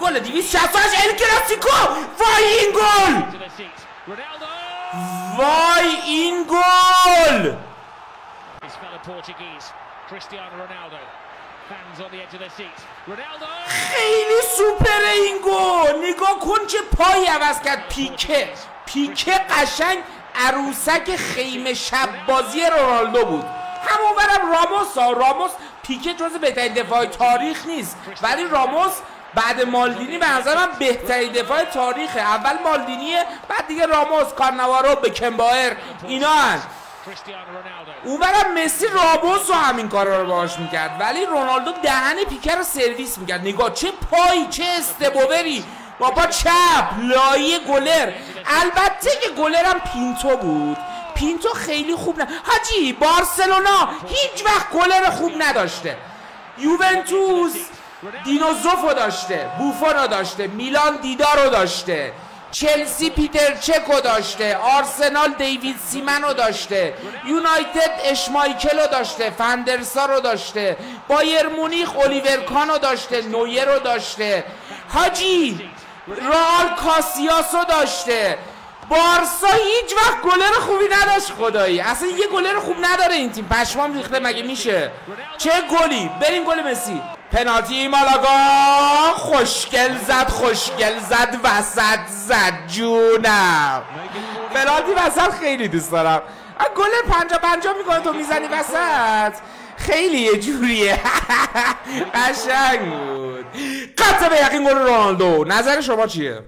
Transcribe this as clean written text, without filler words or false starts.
گل 268 ال کلاسیکو. وای این گل، وای این گل. خیلی سوپره این گل. نگاه کن چه پایی عوض کرد. پیکه قشنگ عروسک خیمه شب بازی رونالدو بود. همونورم راموس پیکه جز بهترین دفاع تاریخ نیست، ولی راموس بعد مالدینی به نظر من بهترین دفاع تاریخه. اول مالدینیه، بعد دیگه راموس، کارناوارو، بکنبایر، اینا هن. اونورم مسی راموس رو همین کارا رو باهاش میکرد، ولی رونالدو دهن پیکه رو سرویس میکرد. نگاه چه پایی، چه استبوبری با پا چپ لایه گلر. البته که گلرم پینتو بود. پینتو خیلی خوب نه حاجی. بارسلونا هیچ وقت گلر خوب نداشته. یوونتوس دینوزوفو داشته، بوفونو داشته، میلان دیدارو داشته، چلسی پیتر چکو داشته، آرسنال دیوید سیمنو داشته، یونایتد اشمایکلو داشته، فندرسارو داشته، بایر مونیخ الیور کانو داشته، نویرو داشته حاجی، رئال کاسیاسو داشته. بارسا هیچ وقت گلر خوبی نداشت خدایی. اصلا یه گلر خوب نداره این تیم. پشمام ریخته. مگه میشه؟ چه گلی. بریم گل مسی. پنالتی مالاگا. خوشگل زد وسط زد. جونم پنالتی وسط خیلی دوست دارم. گل 50-50 میکنه تو میزنی وسط. خیلی یه جوریه. قشنگ بود. قطع به یقین گل رونالدو. نظر شما چیه؟